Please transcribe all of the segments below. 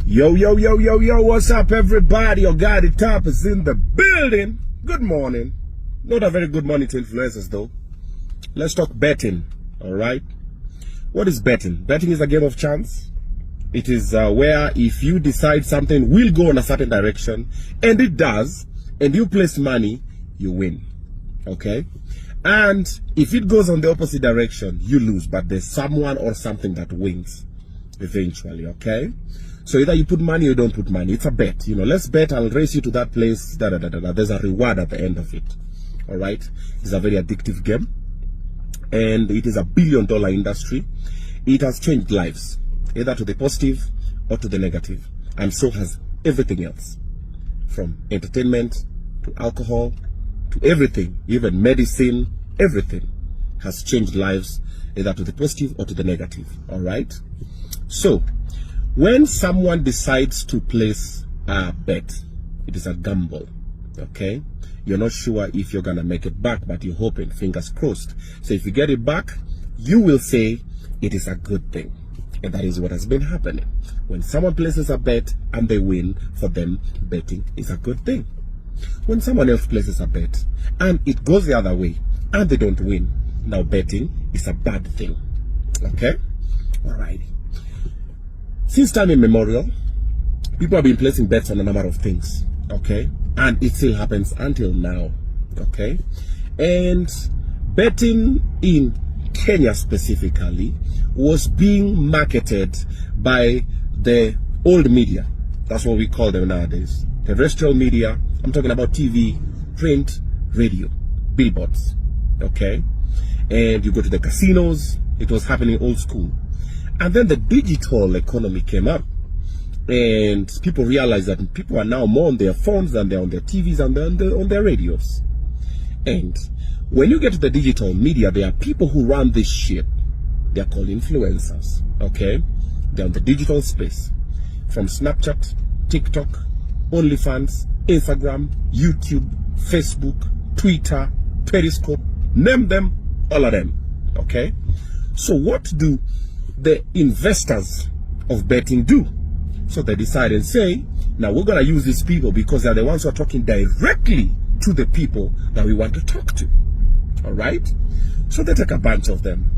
Yo, what's up, everybody? Your guy, the top, is in the building. Good morning. Not a very good morning to influencers, though. Let's talk betting, all right? What is betting? Betting is a game of chance. It is where if you decide something will go in a certain direction, and it does, and you place money, you win, okay? And if it goes on the opposite direction, you lose, but there's someone or something that wins eventually, okay? So either you put money or you don't put money. It's a bet. You know, let's bet, I'll race you to that place. There's a reward at the end of it. All right? It's a very addictive game. And it is a billion-dollar industry. It has changed lives, either to the positive or to the negative. And so has everything else. From entertainment to alcohol to everything, even medicine, everything has changed lives, either to the positive or to the negative. All right? So, when someone decides to place a bet, it is a gamble, okay? You're not sure if you're going to make it back, but you're hoping, fingers crossed. So if you get it back, you will say it is a good thing. And that is what has been happening. When someone places a bet and they win, for them, betting is a good thing. When someone else places a bet and it goes the other way and they don't win, now betting is a bad thing, okay? Alrighty. Since time immemorial, people have been placing bets on a number of things, okay? And it still happens until now, okay? And betting in Kenya specifically was being marketed by the old media. That's what we call them nowadays. Terrestrial media, I'm talking about TV, print, radio, billboards, okay? And you go to the casinos, it was happening old school. And then the digital economy came up, and people realized that people are now more on their phones than they're on their TVs and on their radios. And when you get to the digital media, there are people who run this shit. They're called influencers, okay? They're on the digital space. From Snapchat, TikTok, OnlyFans, Instagram, YouTube, Facebook, Twitter, Periscope, name them, all of them, okay? So what do the investors of betting do? So they decide and say, now we're going to use these people because they're the ones who are talking directly to the people that we want to talk to. All right? So they take a bunch of them.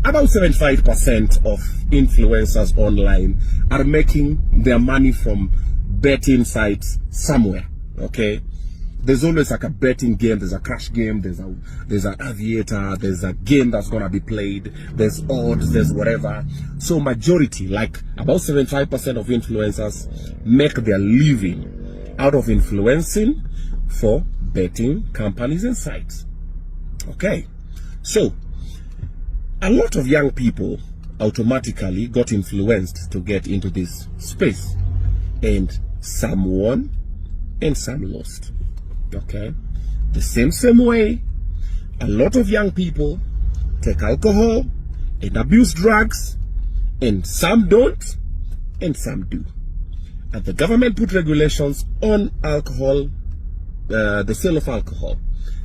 About 75% of influencers online are making their money from betting sites somewhere. Okay? There's always like a betting game, there's a cash game, there's an aviator, there's a game that's gonna be played, there's odds, there's whatever. So majority, like about 75% of influencers make their living out of influencing for betting companies and sites. Okay, so a lot of young people automatically got influenced to get into this space, and some won and some lost. Okay, the same way a lot of young people take alcohol and abuse drugs, and some don't and some do. And the government put regulations on alcohol, the sale of alcohol,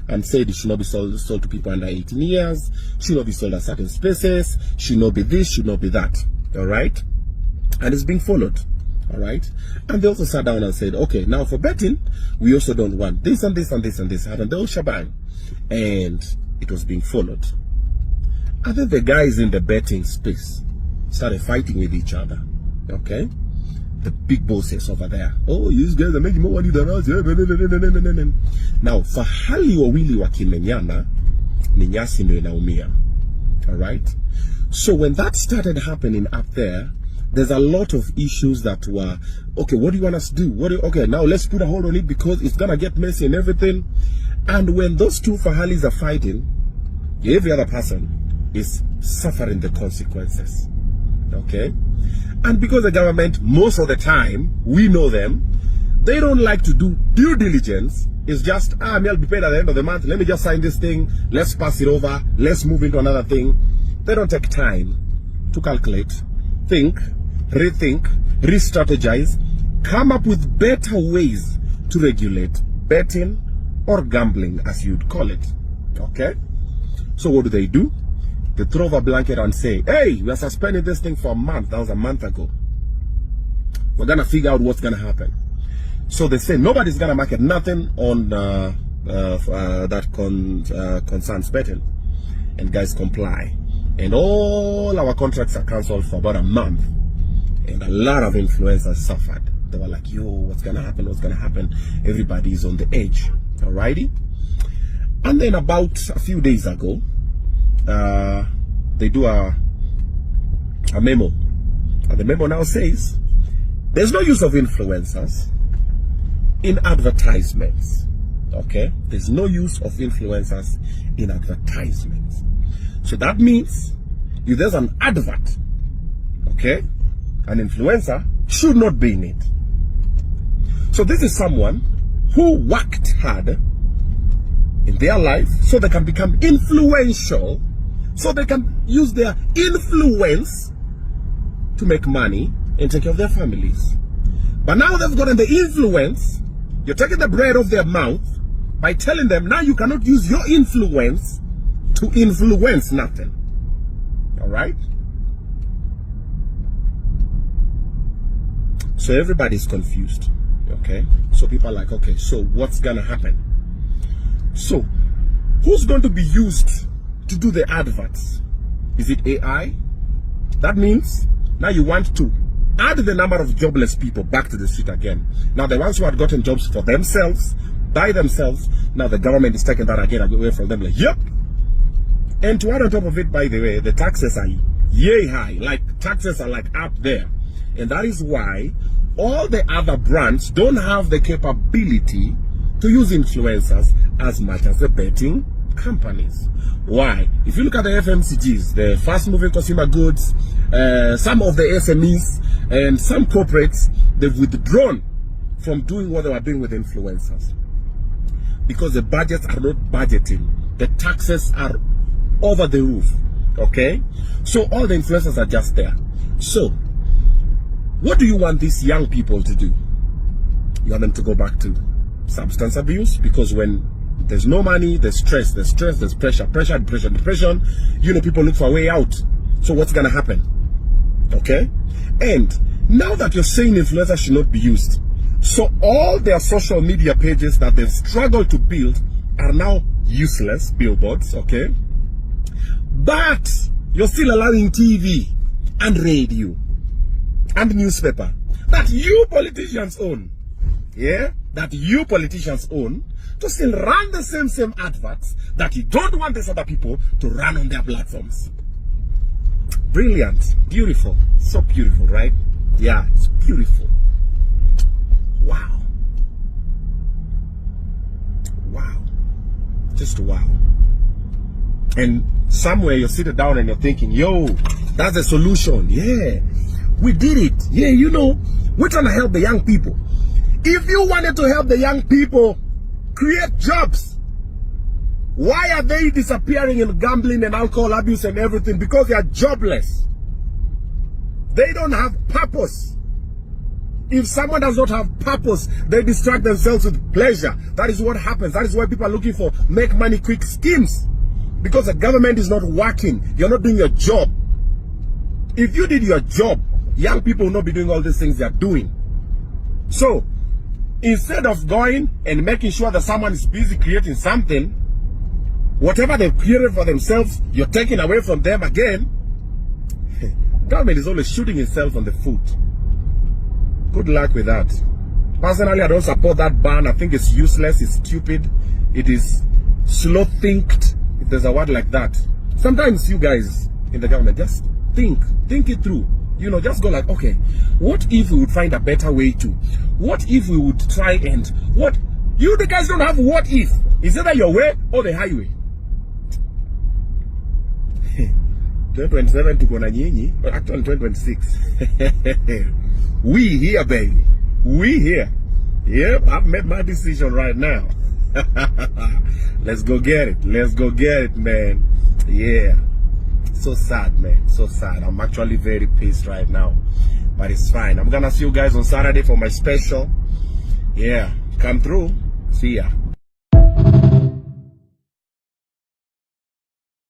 and said it should not be sold to people under 18 years, should not be sold at certain spaces, should not be this, should not be that. All right, and it's being followed. All right, and they also sat down and said, okay, now for betting, we also don't want this and this and this and this, and the whole shebang. And it was being followed. And then the guys in the betting space started fighting with each other. Okay, the big bosses over there. Oh, these guys are making more money than us. Now, for hali wawili wakimenyana, ni nyasi ndio inaumia. All right. So when that started happening up there, there's a lot of issues that were, okay, what do you want us to do? Okay, now let's put a hold on it because it's gonna get messy and everything. And when those two fahalis are fighting, every other person is suffering the consequences. Okay? And because the government, most of the time, we know them, they don't like to do due diligence. It's just, I'll be paid at the end of the month. Let me just sign this thing. Let's pass it over. Let's move into another thing. They don't take time to calculate, think, rethink, re-strategize, come up with better ways to regulate betting or gambling, as you'd call it. Okay? So what do? They throw a blanket and say, hey, we are suspending this thing for a month. That was a month ago. We're gonna figure out what's gonna happen. So they say nobody's gonna market nothing on that concerns betting, and guys comply, and all our contracts are cancelled for about a month, and a lot of influencers suffered. They were like, yo, what's gonna happen? What's gonna happen? Everybody's on the edge. Alrighty. And then about a few days ago, they do a memo, and the memo now says there's no use of influencers in advertisements. Okay, there's no use of influencers in advertisements. So that means if there's an advert, okay, an influencer should not be in it. So this is someone who worked hard in their life so they can become influential, so they can use their influence to make money and take care of their families. But now they've gotten the influence, you're taking the bread off their mouth by telling them now you cannot use your influence to influence nothing. All right? So everybody's confused. Okay? So people are like, okay, so what's gonna happen? So who's going to be used to do the adverts? Is it AI? That means now you want to add the number of jobless people back to the street again. Now the ones who had gotten jobs for themselves, by themselves, now the government is taking that again away from them. Like, yep. And to add on top of it, by the way, the taxes are yay high. Like, taxes are like up there. And that is why all the other brands don't have the capability to use influencers as much as the betting companies. Why? If you look at the FMCGs, the fast moving consumer goods, some of the SMEs and some corporates, they've withdrawn from doing what they were doing with influencers because the budgets are not budgeting. The taxes are over the roof. Okay? So all the influencers are just there. So what do you want these young people to do? You want them to go back to substance abuse, because when there's no money, there's stress, there's pressure, depression, you know, people look for a way out. So what's gonna happen? Okay? And now that you're saying influencers should not be used, so all their social media pages that they've struggled to build are now useless billboards, okay? But you're still allowing TV and radio and newspaper that you politicians own, yeah, that you politicians own, to still run the same adverts that you don't want these other people to run on their platforms. Brilliant, beautiful, so beautiful, right? Yeah, it's beautiful. Wow. Wow. Just wow. And somewhere you're sitting down and you're thinking, yo, that's the solution. Yeah, we did it. Yeah, you know, we're trying to help the young people. If you wanted to help the young people create jobs, why are they disappearing in gambling and alcohol abuse and everything? Because they are jobless. They don't have purpose. If someone does not have purpose, they distract themselves with pleasure. That is what happens. That is why people are looking for make money quick schemes. Because the government is not working. You're not doing your job. If you did your job, young people will not be doing all these things they are doing. So, instead of going and making sure that someone is busy creating something, whatever they've created for themselves, you're taking away from them again. Government is always shooting itself on the foot. Good luck with that. Personally, I don't support that ban. I think it's useless, it's stupid, it is slow-thinked, if there's a word like that. Sometimes you guys in the government, just think it through. You know, just go like, okay, what if we would find a better way to? What if we would try and, what? You the guys don't have what if. Is either your way or the highway. 2027 to go na nyinyi, but actually 2026. We here, baby. We here. Yep, I've made my decision right now. Let's go get it. Let's go get it, man. Yeah. So sad, man. So sad. I'm actually very pissed right now. But it's fine. I'm gonna see you guys on Saturday for my special. Yeah. Come through. See ya.